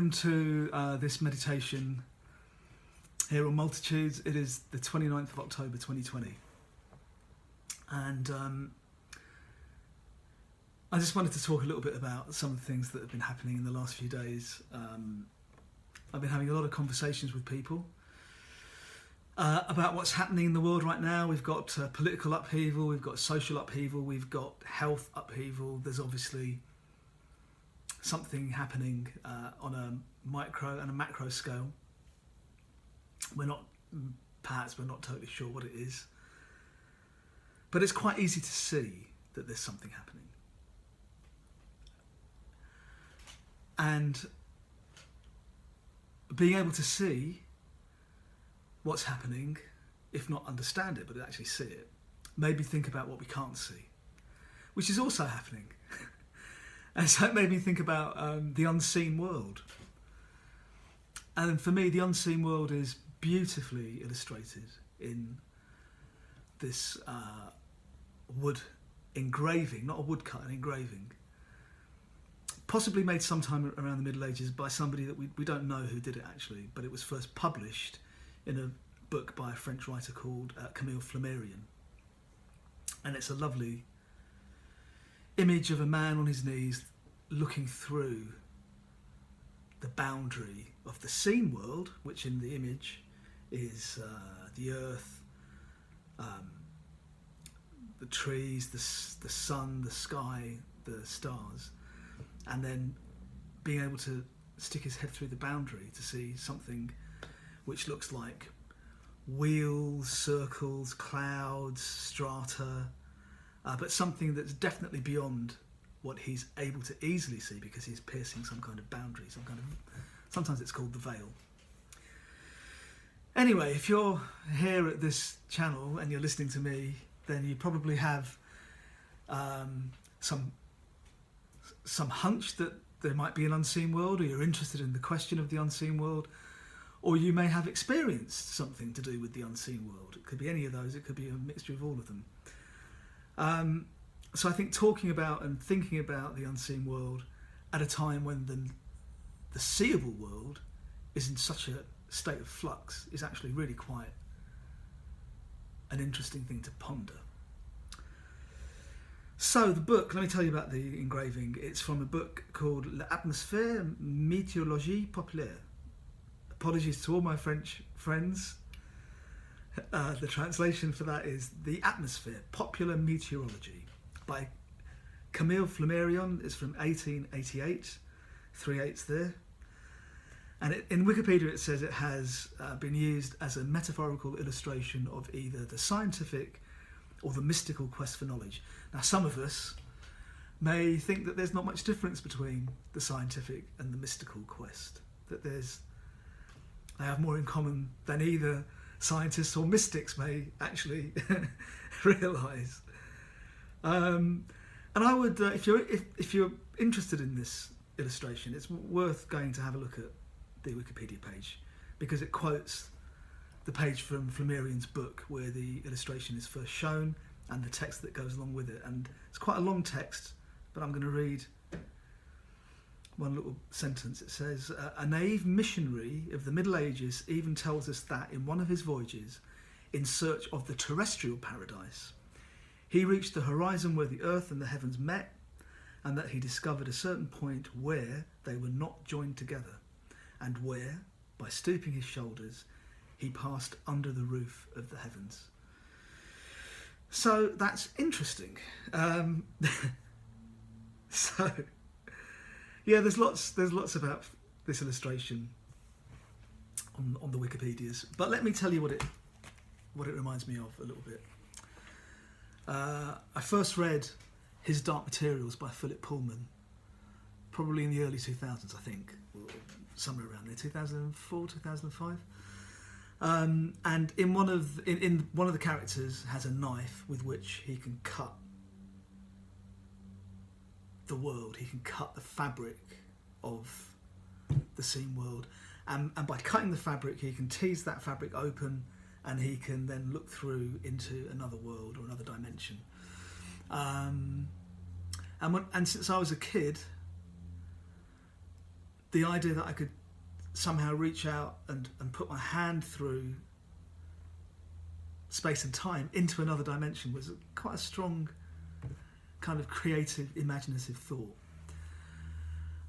Welcome to this meditation here on Multitudes. It is the 29th of October 2020. And I just wanted to talk a little bit about some of the things that have been happening in the last few days. I've been having a lot of conversations with people about what's happening in the world right now. We've got political upheaval, we've got social upheaval, we've got health upheaval. There's obviously something happening on a micro and a macro scale. We're not totally sure what it is, but it's quite easy to see that there's something happening. And being able to see what's happening, if not understand it, but actually see it, maybe think about what we can't see, which is also happening. And so it made me think about the unseen world. And for me, the unseen world is beautifully illustrated in this wood engraving, not a woodcut, an engraving. Possibly made sometime around the Middle Ages by somebody that we don't know who did it actually, but it was first published in a book by a French writer called Camille Flammarion. And it's a lovely image of a man on his knees looking through the boundary of the seen world, which in the image is the earth, the trees, the sun, the sky, the stars, and then being able to stick his head through the boundary to see something which looks like wheels, circles, clouds, strata, but something that's definitely beyond what he's able to easily see because he's piercing some kind of boundary, sometimes it's called the veil. Anyway, if you're here at this channel and you're listening to me, then you probably have some hunch that there might be an unseen world, or you're interested in the question of the unseen world, or you may have experienced something to do with the unseen world. It could be any of those, it could be a mixture of all of them. So I think talking about and thinking about the unseen world at a time when the seeable world is in such a state of flux is actually really quite an interesting thing to ponder. So the book, let me tell you about the engraving. It's from a book called L'Atmosphère Météorologie Populaire. Apologies to all my French friends. The translation for that is The Atmosphere, Popular Meteorology by Camille Flammarion. It's from 1888, 3/8 there. And in Wikipedia it says it has been used as a metaphorical illustration of either the scientific or the mystical quest for knowledge. Now some of us may think that there's not much difference between the scientific and the mystical quest, that they have more in common than either scientists or mystics may actually realise. And I would, if you're interested in this illustration, it's worth going to have a look at the Wikipedia page, because it quotes the page from Flammarion's book where the illustration is first shown and the text that goes along with it. And it's quite a long text, but I'm going to read one little sentence. It says, a naive missionary of the Middle Ages even tells us that in one of his voyages in search of the terrestrial paradise, he reached the horizon where the earth and the heavens met, and that he discovered a certain point where they were not joined together, and where, by stooping his shoulders, he passed under the roof of the heavens. So that's interesting. So yeah, there's lots about this illustration on the Wikipedias, but let me tell you what it reminds me of a little bit. I first read His Dark Materials by Philip Pullman, probably in the early 2000s, I think, or somewhere around there, 2004, 2005. And in one of the characters has a knife with which he can cut the world. He can cut the fabric of the seen world, and by cutting the fabric, he can tease that fabric open, and he can then look through into another world or another dimension. And since I was a kid, the idea that I could somehow reach out and put my hand through space and time into another dimension was quite a strong kind of creative, imaginative thought.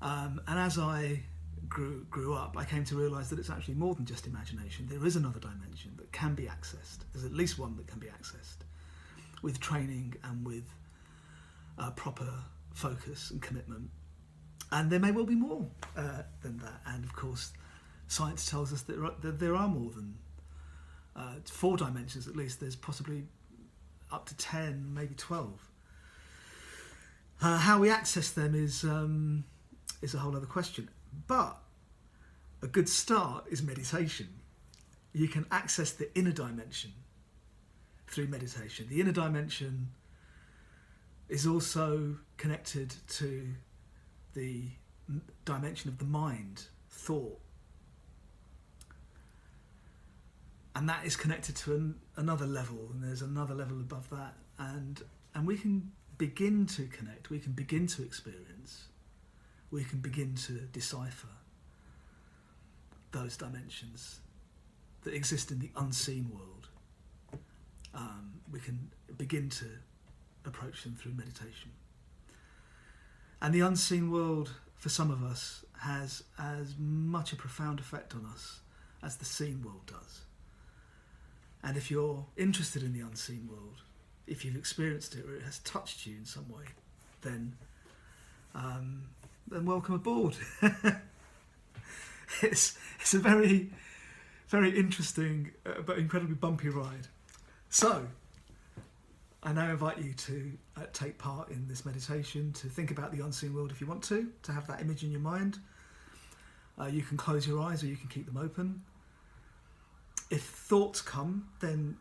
And as I grew up, I came to realise that it's actually more than just imagination. There is another dimension that can be accessed. There's at least one that can be accessed with training and with proper focus and commitment. And there may well be more than that. And of course, science tells us that there are more than 4 dimensions at least. There's possibly up to 10, maybe 12. How we access them is a whole other question. But a good start is meditation. You can access the inner dimension through meditation. The inner dimension is also connected to the dimension of the mind, thought. And that is connected to another level, and there's another level above that. And we can begin to connect, we can begin to experience, we can begin to decipher those dimensions that exist in the unseen world. We can begin to approach them through meditation. And the unseen world, for some of us, has as much a profound effect on us as the seen world does. And if you're interested in the unseen world, if you've experienced it or it has touched you in some way, then welcome aboard. It's a very, very interesting but incredibly bumpy ride. So, I now invite you to take part in this meditation, to think about the unseen world if you want to have that image in your mind. You can close your eyes or you can keep them open. If thoughts come, then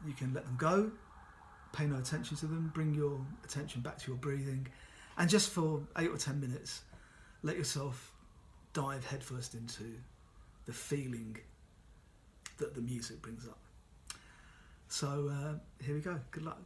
you can let them go, pay no attention to them, bring your attention back to your breathing, and just for 8 or 10 minutes, let yourself dive headfirst into the feeling that the music brings up. So here we go. Good luck.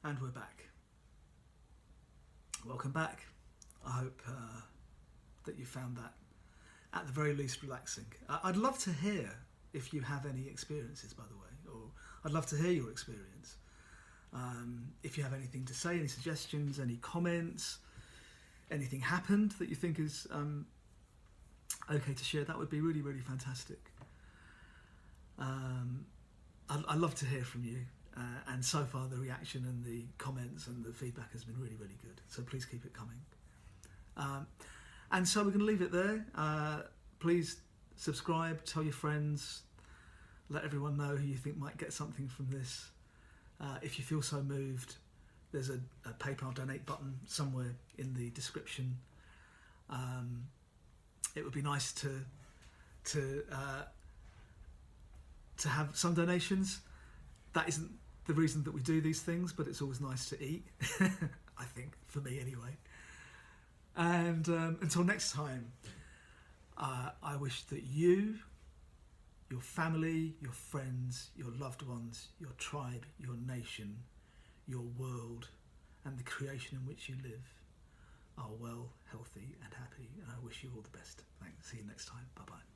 And we're back. Welcome back. I hope that you found that at the very least relaxing. I'd love to hear if you have any experiences, by the way, or I'd love to hear your experience. If you have anything to say, any suggestions, any comments, anything happened that you think is okay to share, that would be really, really fantastic. I'd love to hear from you. And so far the reaction and the comments and the feedback has been really, really good. So please keep it coming. And so we're going to leave it there. Please subscribe, tell your friends, let everyone know who you think might get something from this. If you feel so moved, there's a PayPal donate button somewhere in the description. It would be nice to have some donations. That isn't the reason that we do these things, but it's always nice to eat, I think, for me anyway. And until next time, I wish that you, your family, your friends, your loved ones, your tribe, your nation, your world, and the creation in which you live are well, healthy and happy. And I wish you all the best. Thanks. See you next time. Bye-bye.